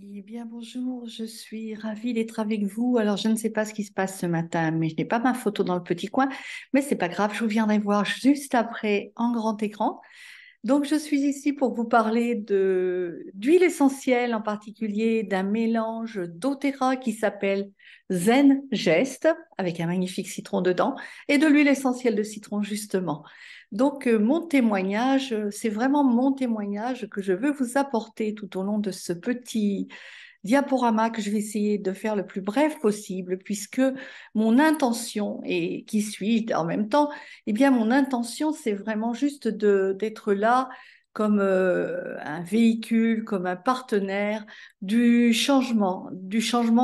Eh bien, bonjour, je suis ravie d'être avec vous. Alors, je ne sais pas ce qui se passe ce matin, mais je n'ai pas ma photo dans le petit coin, mais c'est pas grave, je vous viendrai voir juste après en grand écran. Donc, je suis ici pour vous parler d'huile essentielle, en particulier d'un mélange doTERRA qui s'appelle Zen Gest, avec un magnifique citron dedans, et de l'huile essentielle de citron, justement. Donc, mon témoignage, c'est vraiment mon témoignage que je veux vous apporter tout au long de ce petit diaporama que je vais essayer de faire le plus bref possible, puisque mon intention, et qui suis-je en même temps, eh bien, mon intention, c'est vraiment juste d'être là comme un véhicule, comme un partenaire du changement.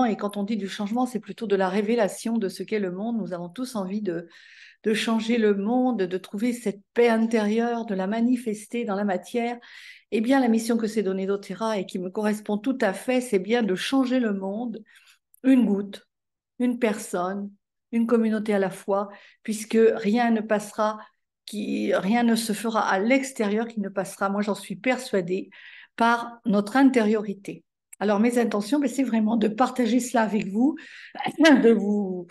Et quand on dit du changement, c'est plutôt de la révélation de ce qu'est le monde. Nous avons tous envie de changer le monde, de trouver cette paix intérieure, de la manifester dans la matière. Eh bien, la mission que s'est donnée doTERRA et qui me correspond tout à fait, c'est bien de changer le monde, une goutte, une personne, une communauté à la fois, puisque rien ne passera, rien ne se fera à l'extérieur qui ne passera, moi j'en suis persuadée, par notre intériorité. Alors mes intentions, ben, c'est vraiment de partager cela avec vous, de vous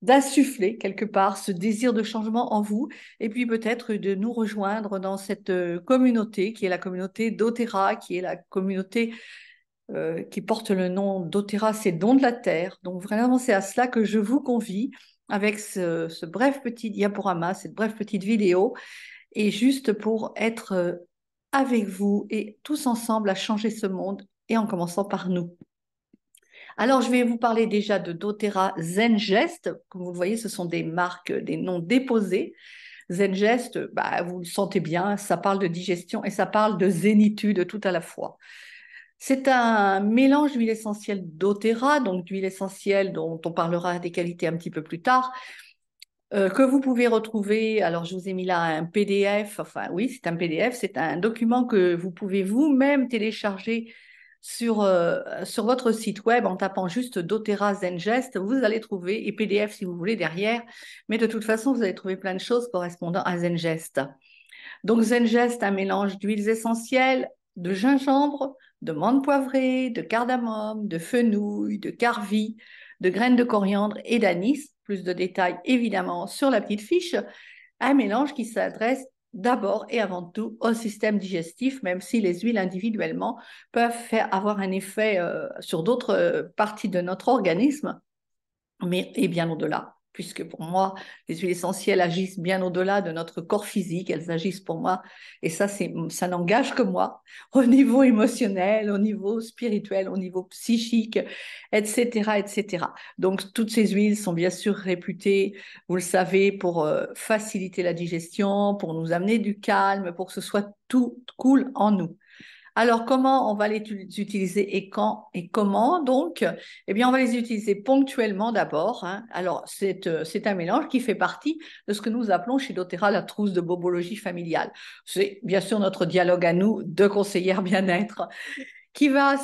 d'insuffler quelque part ce désir de changement en vous et puis peut-être de nous rejoindre dans cette communauté qui est la communauté doTERRA, qui est la communauté qui porte le nom doTERRA, c'est Don de la Terre. Donc vraiment, c'est à cela que je vous convie avec ce bref petit diaporama, cette brève petite vidéo, et juste pour être avec vous et tous ensemble à changer ce monde et en commençant par nous. Alors, je vais vous parler déjà de doTERRA Zengest. Comme vous le voyez, ce sont des marques, des noms déposés. Zengest, bah, vous le sentez bien, ça parle de digestion et ça parle de zénitude tout à la fois. C'est un mélange d'huile essentielle doTERRA, donc d'huile essentielle dont on parlera des qualités un petit peu plus tard, que vous pouvez retrouver. Alors, je vous ai mis là un PDF, enfin oui, c'est un PDF, c'est un document que vous pouvez vous-même télécharger sur votre site web en tapant juste doTERRA Zengest. Vous allez trouver, et PDF si vous voulez derrière, mais de toute façon, vous allez trouver plein de choses correspondant à Zengest. Donc, Zengest, un mélange d'huiles essentielles, de gingembre, de menthe poivrée, de cardamome, de fenouil, de carvi, de graines de coriandre et d'anis. Plus de détails évidemment sur la petite fiche. Un mélange qui s'adresse d'abord et avant tout au système digestif, même si les huiles individuellement peuvent avoir un effet sur d'autres parties de notre organisme, mais et bien au-delà, puisque pour moi, les huiles essentielles agissent bien au-delà de notre corps physique, elles agissent pour moi, et ça n'engage que moi, au niveau émotionnel, au niveau spirituel, au niveau psychique, etc., etc. Donc, toutes ces huiles sont bien sûr réputées, vous le savez, pour faciliter la digestion, pour nous amener du calme, pour que ce soit tout cool en nous. Alors, comment on va les utiliser et quand et comment donc? Eh bien, on va les utiliser ponctuellement d'abord, hein. Alors, c'est un mélange qui fait partie de ce que nous appelons chez doTERRA la trousse de bobologie familiale. C'est bien sûr notre dialogue à nous de conseillères bien-être qui va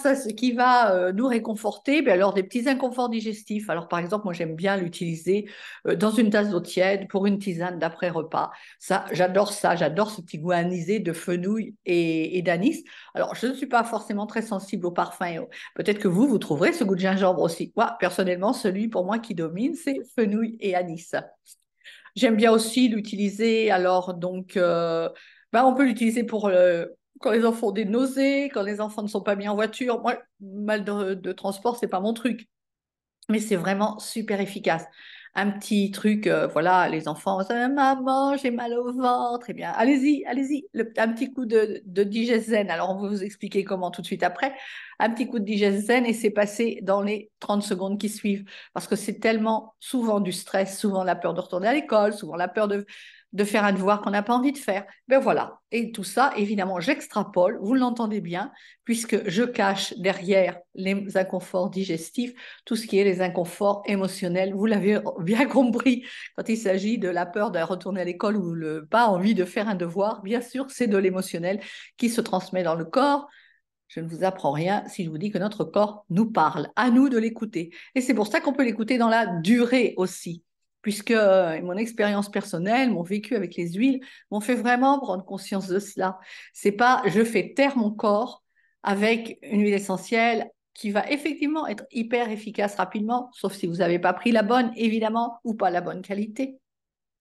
nous réconforter lors des petits inconforts digestifs. Alors, par exemple, moi, j'aime bien l'utiliser dans une tasse d'eau tiède pour une tisane d'après-repas. Ça, j'adore ce petit goût anisé de fenouil et d'anis. Alors, je ne suis pas forcément très sensible au parfum. Peut-être que vous trouverez ce goût de gingembre aussi. Moi, personnellement, celui pour moi qui domine, c'est fenouil et anis. J'aime bien aussi l'utiliser, alors donc, on peut l'utiliser pour quand les enfants ont des nausées, quand les enfants ne sont pas bien en voiture. Moi, mal de transport, c'est pas mon truc, mais c'est vraiment super efficace. Un petit truc, voilà, les enfants, maman, j'ai mal au ventre. Eh bien, allez-y, allez-y, un petit coup de Digest-Zen. Alors, on va vous expliquer comment tout de suite après. Un petit coup de Digest-Zen et c'est passé dans les 30 secondes qui suivent. Parce que c'est tellement souvent du stress, souvent la peur de retourner à l'école, souvent la peur de faire un devoir qu'on n'a pas envie de faire. Ben voilà. Et tout ça, évidemment, j'extrapole, vous l'entendez bien, puisque je cache derrière les inconforts digestifs tout ce qui est les inconforts émotionnels. Vous l'avez bien compris, quand il s'agit de la peur de retourner à l'école ou le pas envie de faire un devoir, bien sûr, c'est de l'émotionnel qui se transmet dans le corps. Je ne vous apprends rien si je vous dis que notre corps nous parle, à nous de l'écouter. Et c'est pour ça qu'on peut l'écouter dans la durée aussi, puisque mon expérience personnelle, mon vécu avec les huiles, m'ont fait vraiment prendre conscience de cela. C'est pas je fais taire mon corps avec une huile essentielle qui va effectivement être hyper efficace rapidement, sauf si vous n'avez pas pris la bonne, évidemment, ou pas la bonne qualité.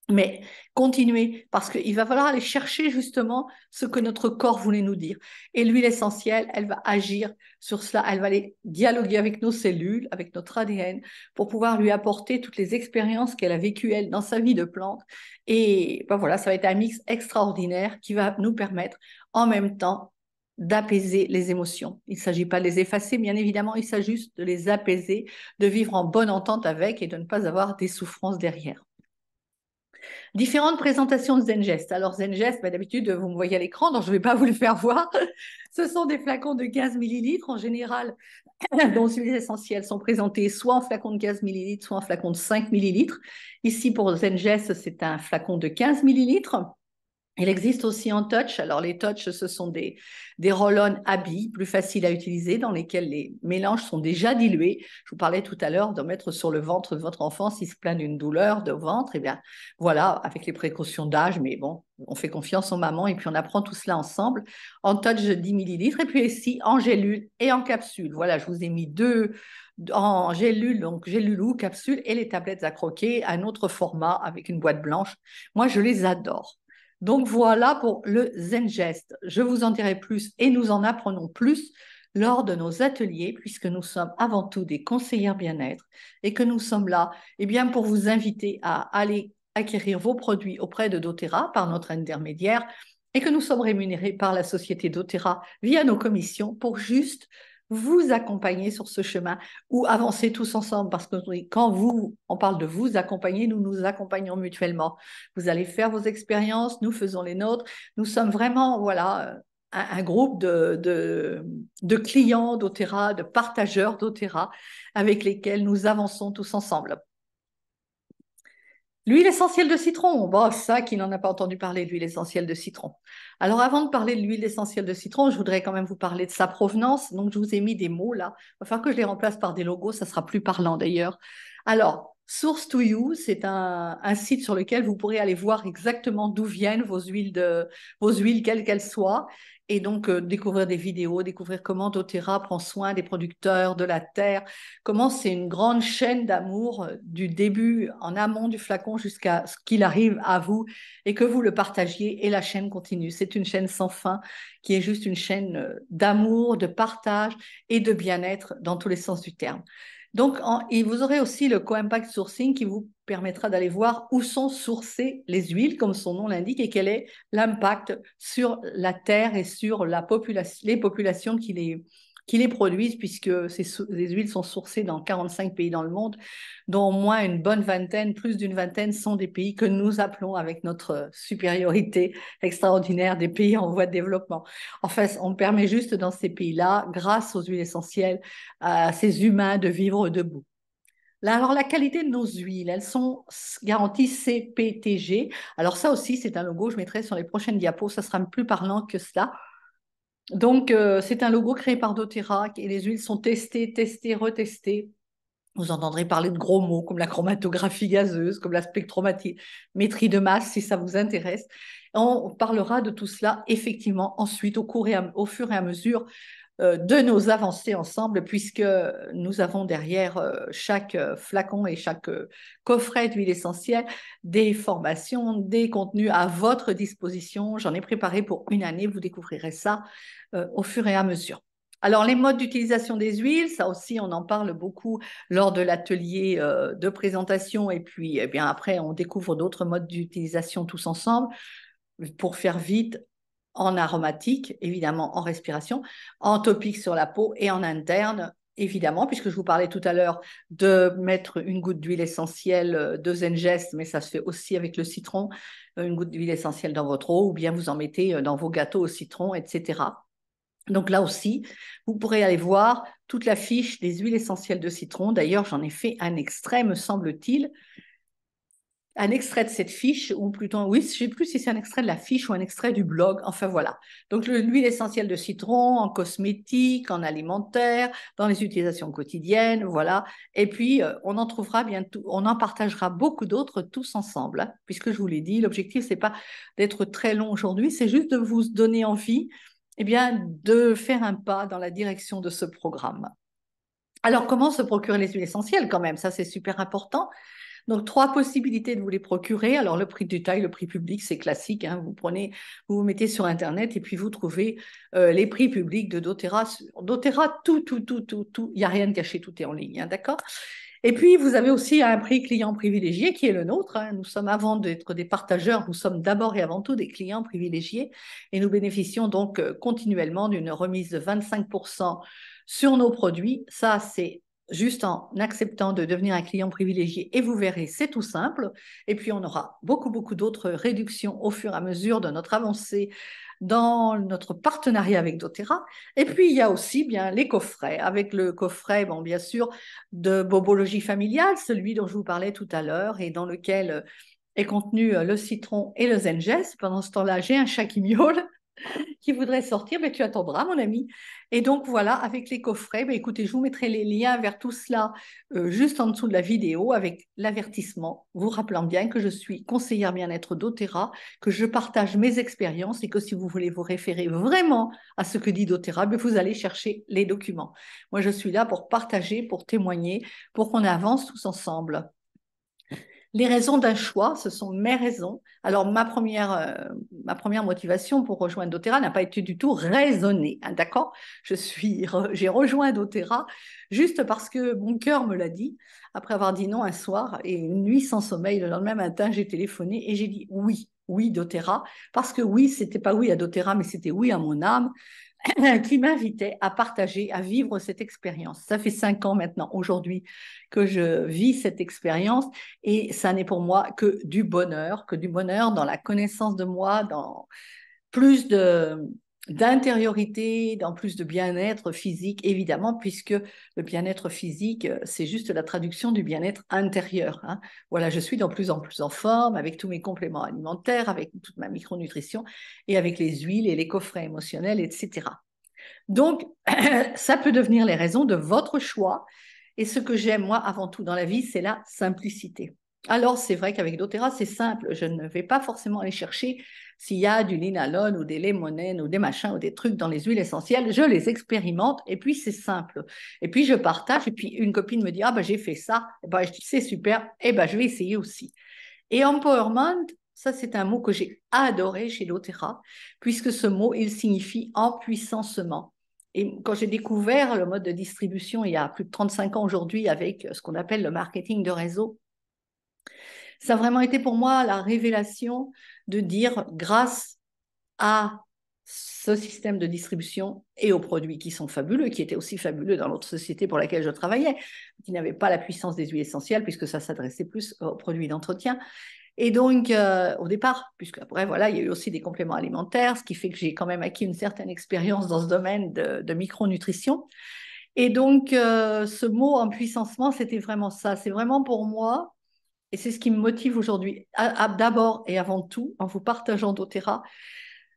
Mais continuez, parce qu'il va falloir aller chercher justement ce que notre corps voulait nous dire. Et l'huile essentielle, elle va agir sur cela, elle va aller dialoguer avec nos cellules, avec notre ADN, pour pouvoir lui apporter toutes les expériences qu'elle a vécues, elle, dans sa vie de plante. Et ben voilà, ça va être un mix extraordinaire qui va nous permettre en même temps d'apaiser les émotions. Il ne s'agit pas de les effacer, bien évidemment, il s'agit juste de les apaiser, de vivre en bonne entente avec et de ne pas avoir des souffrances derrière. Différentes présentations de Zengest. Alors Zengest, d'habitude, vous me voyez à l'écran, donc je ne vais pas vous le faire voir. Ce sont des flacons de 15 millilitres en général, dont les essentiels sont présentés soit en flacon de 15 millilitres, soit en flacon de 5 millilitres. Ici, pour Zengest, c'est un flacon de 15 millilitres. Il existe aussi en touch. Alors, les touch, ce sont des roll-on à billes plus faciles à utiliser dans lesquels les mélanges sont déjà dilués. Je vous parlais tout à l'heure de mettre sur le ventre de votre enfant s'il se plaint d'une douleur de ventre. Eh bien, voilà, avec les précautions d'âge, mais bon, on fait confiance aux mamans et puis on apprend tout cela ensemble. En touch, 10 millilitres et puis ici, en gélule et en capsule. Voilà, je vous ai mis deux en gélule, donc gélule ou capsule et les tablettes à croquer, un autre format avec une boîte blanche. Moi, je les adore. Donc voilà pour le Zengest. Je vous en dirai plus et nous en apprenons plus lors de nos ateliers puisque nous sommes avant tout des conseillères bien-être et que nous sommes là bien, pour vous inviter à aller acquérir vos produits auprès de doTERRA par notre intermédiaire et que nous sommes rémunérés par la société doTERRA via nos commissions pour juste vous accompagner sur ce chemin ou avancer tous ensemble parce que quand on parle de vous accompagner, nous nous accompagnons mutuellement. Vous allez faire vos expériences, nous faisons les nôtres. Nous sommes vraiment, voilà, un groupe de clients doTERRA, de partageurs doTERRA avec lesquels nous avançons tous ensemble. L'huile essentielle de citron, bon, ça, qui n'en a pas entendu parler de l'huile essentielle de citron. Alors, avant de parler de l'huile essentielle de citron, je voudrais quand même vous parler de sa provenance. Donc, je vous ai mis des mots là. Il va falloir que je les remplace par des logos, ça sera plus parlant d'ailleurs. Alors, Source to You, c'est un site sur lequel vous pourrez aller voir exactement d'où viennent vos huiles quelles qu'elles soient. Et donc, découvrir des vidéos, découvrir comment doTERRA prend soin des producteurs, de la terre, comment c'est une grande chaîne d'amour du début en amont du flacon jusqu'à ce qu'il arrive à vous et que vous le partagiez et la chaîne continue. C'est une chaîne sans fin qui est juste une chaîne d'amour, de partage et de bien-être dans tous les sens du terme. Donc, et vous aurez aussi le Co-Impact Sourcing qui vous permettra d'aller voir où sont sourcées les huiles, comme son nom l'indique, et quel est l'impact sur la terre et sur les populations qui les produisent, puisque les huiles sont sourcées dans 45 pays dans le monde, dont au moins une bonne vingtaine, plus d'une vingtaine, sont des pays que nous appelons, avec notre supériorité extraordinaire, des pays en voie de développement. En fait, on permet juste dans ces pays-là, grâce aux huiles essentielles, à ces humains de vivre debout. Là, alors, la qualité de nos huiles, elles sont garanties CPTG. Alors, ça aussi, c'est un logo, je mettrai sur les prochaines diapos, ça sera plus parlant que cela. Donc, c'est un logo créé par doTERRA et les huiles sont testées, retestées. Vous entendrez parler de gros mots comme la chromatographie gazeuse, comme la spectrométrie de masse, si ça vous intéresse. On parlera de tout cela effectivement ensuite au fur et à mesure de nos avancées ensemble, puisque nous avons derrière chaque flacon et chaque coffret d'huile essentielle des formations, des contenus à votre disposition. J'en ai préparé pour une année, vous découvrirez ça au fur et à mesure. Alors, les modes d'utilisation des huiles, ça aussi, on en parle beaucoup lors de l'atelier de présentation et puis eh bien, après, on découvre d'autres modes d'utilisation tous ensemble. Pour faire vite, en aromatique, évidemment en respiration, en topique sur la peau et en interne, évidemment, puisque je vous parlais tout à l'heure de mettre une goutte d'huile essentielle de Zengest, mais ça se fait aussi avec le citron, une goutte d'huile essentielle dans votre eau, ou bien vous en mettez dans vos gâteaux au citron, etc. Donc là aussi, vous pourrez aller voir toute la fiche des huiles essentielles de citron. D'ailleurs, j'en ai fait un extrait, me semble-t-il, un extrait de cette fiche, ou plutôt, oui, je ne sais plus si c'est un extrait de la fiche ou un extrait du blog, enfin voilà. Donc l'huile essentielle de citron en cosmétique, en alimentaire, dans les utilisations quotidiennes, voilà. Et puis, on en trouvera bientôt, on en partagera beaucoup d'autres tous ensemble, hein, puisque je vous l'ai dit, l'objectif, ce n'est pas d'être très long aujourd'hui, c'est juste de vous donner envie, de faire un pas dans la direction de ce programme. Alors, comment se procurer les huiles essentielles quand même? Ça, c'est super important. Donc, trois possibilités de vous les procurer. Alors, le prix de détail, le prix public, c'est classique, hein. Vous prenez, vous vous mettez sur Internet et puis vous trouvez les prix publics de doTERRA. doTERRA, tout, tout, tout, tout, tout. Il n'y a rien de caché, tout est en ligne, hein, d'accord? Et puis, vous avez aussi un prix client privilégié qui est le nôtre, hein. Nous sommes, avant d'être des partageurs, nous sommes d'abord et avant tout des clients privilégiés et nous bénéficions donc continuellement d'une remise de 25% sur nos produits. Ça, c'est juste en acceptant de devenir un client privilégié et vous verrez, c'est tout simple. Et puis, on aura beaucoup, beaucoup d'autres réductions au fur et à mesure de notre avancée dans notre partenariat avec doTERRA. Et puis, il y a aussi bien les coffrets, avec le coffret, bon, bien sûr, de bobologie familiale, celui dont je vous parlais tout à l'heure et dans lequel est contenu le citron et le zengest. Pendant ce temps-là, j'ai un chat qui miaule qui voudrait sortir, mais tu attendras, mon ami. Et donc voilà, avec les coffrets, ben, écoutez, je vous mettrai les liens vers tout cela juste en dessous de la vidéo avec l'avertissement, vous rappelant bien que je suis conseillère bien-être doTERRA, que je partage mes expériences et que si vous voulez vous référer vraiment à ce que dit doTERRA, ben, vous allez chercher les documents. Moi, je suis là pour partager, pour témoigner, pour qu'on avance tous ensemble. Les raisons d'un choix, ce sont mes raisons. Alors, ma première motivation pour rejoindre doTERRA n'a pas été du tout raisonnée, hein, d'accord? J'ai rejoint doTERRA juste parce que mon cœur me l'a dit, après avoir dit non un soir et une nuit sans sommeil. Le lendemain matin, j'ai téléphoné et j'ai dit oui, oui, doTERRA, parce que oui, c'était pas oui à doTERRA, mais c'était oui à mon âme. Qui m'invitait à partager, à vivre cette expérience. Ça fait 5 ans maintenant, aujourd'hui, que je vis cette expérience et ça n'est pour moi que du bonheur dans la connaissance de moi, dans plus d'intériorité, dans plus de bien-être physique, évidemment, puisque le bien-être physique, c'est juste la traduction du bien-être intérieur, hein. Voilà, je suis de plus en plus en forme avec tous mes compléments alimentaires, avec toute ma micronutrition et avec les huiles et les coffrets émotionnels, etc. Donc, ça peut devenir les raisons de votre choix. Et ce que j'aime, moi, avant tout dans la vie, c'est la simplicité. Alors, c'est vrai qu'avec doTERRA, c'est simple. Je ne vais pas forcément aller chercher s'il y a du linalone ou des lémonènes ou des machins ou des trucs dans les huiles essentielles. Je les expérimente et puis c'est simple. Et puis je partage. Et puis une copine me dit, ah ben j'ai fait ça. Et ben, je dis, c'est super. Et ben je vais essayer aussi. Et empowerment, ça c'est un mot que j'ai adoré chez doTERRA, puisque ce mot, il signifie empuissancement. Et quand j'ai découvert le mode de distribution il y a plus de 35 ans aujourd'hui avec ce qu'on appelle le marketing de réseau, ça a vraiment été pour moi la révélation de dire grâce à ce système de distribution et aux produits qui sont fabuleux, qui étaient aussi fabuleux dans l'autre société pour laquelle je travaillais, qui n'avait pas la puissance des huiles essentielles puisque ça s'adressait plus aux produits d'entretien. Et donc, au départ, puisque après, voilà, il y a eu aussi des compléments alimentaires, ce qui fait que j'ai quand même acquis une certaine expérience dans ce domaine de micronutrition. Et donc, ce mot en puissancement, c'était vraiment ça. C'est vraiment pour moi, et c'est ce qui me motive aujourd'hui, d'abord et avant tout, en vous partageant doTERRA,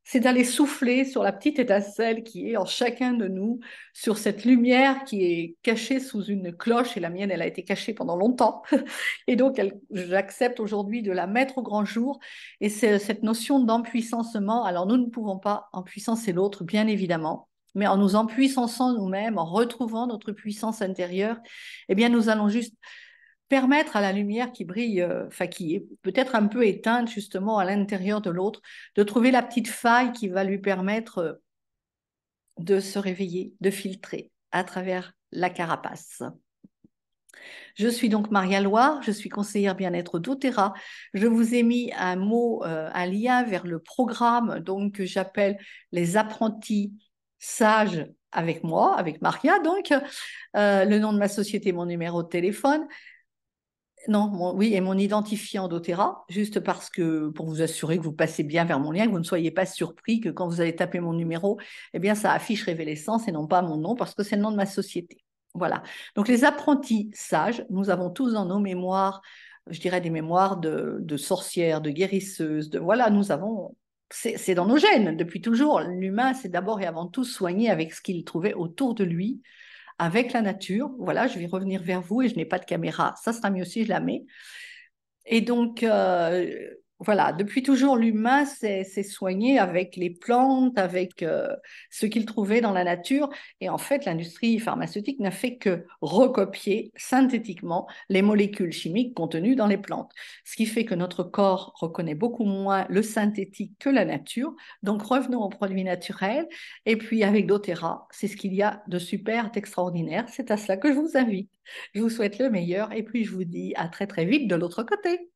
c'est d'aller souffler sur la petite étincelle qui est en chacun de nous, sur cette lumière qui est cachée sous une cloche, et la mienne, elle a été cachée pendant longtemps. Et donc, j'accepte aujourd'hui de la mettre au grand jour. Et c'est cette notion d'empuissancement. Alors, nous ne pouvons pas empuissancer l'autre, bien évidemment, mais en nous empuissançant nous-mêmes, en retrouvant notre puissance intérieure, eh bien, nous allons juste permettre à la lumière qui brille, enfin qui est peut-être un peu éteinte justement à l'intérieur de l'autre, de trouver la petite faille qui va lui permettre de se réveiller, de filtrer à travers la carapace. Je suis donc Maria Loire, je suis conseillère bien-être doTERRA. Je vous ai mis un mot, un lien vers le programme donc, que j'appelle les apprentis sages avec moi, avec Maria, donc le nom de ma société, mon numéro de téléphone. Non, oui, et mon identifiant doTERRA, juste parce que pour vous assurer que vous passez bien vers mon lien, que vous ne soyez pas surpris que quand vous allez taper mon numéro, eh bien ça affiche Révélessence et non pas mon nom parce que c'est le nom de ma société. Voilà. Donc les apprentis sages, nous avons tous dans nos mémoires, je dirais des mémoires de sorcières, de guérisseuses, de voilà, nous avons, c'est dans nos gènes depuis toujours. L'humain, c'est d'abord et avant tout soigné avec ce qu'il trouvait autour de lui avec la nature. Voilà, je vais revenir vers vous et je n'ai pas de caméra. Ça sera mieux si je la mets. Et donc, Voilà, depuis toujours, l'humain s'est soigné avec les plantes, avec ce qu'il trouvait dans la nature. Et en fait, l'industrie pharmaceutique n'a fait que recopier synthétiquement les molécules chimiques contenues dans les plantes. Ce qui fait que notre corps reconnaît beaucoup moins le synthétique que la nature. Donc, revenons aux produits naturels. Et puis, avec doTERRA, c'est ce qu'il y a de super, d'extraordinaire. C'est à cela que je vous invite. Je vous souhaite le meilleur et puis je vous dis à très très vite de l'autre côté.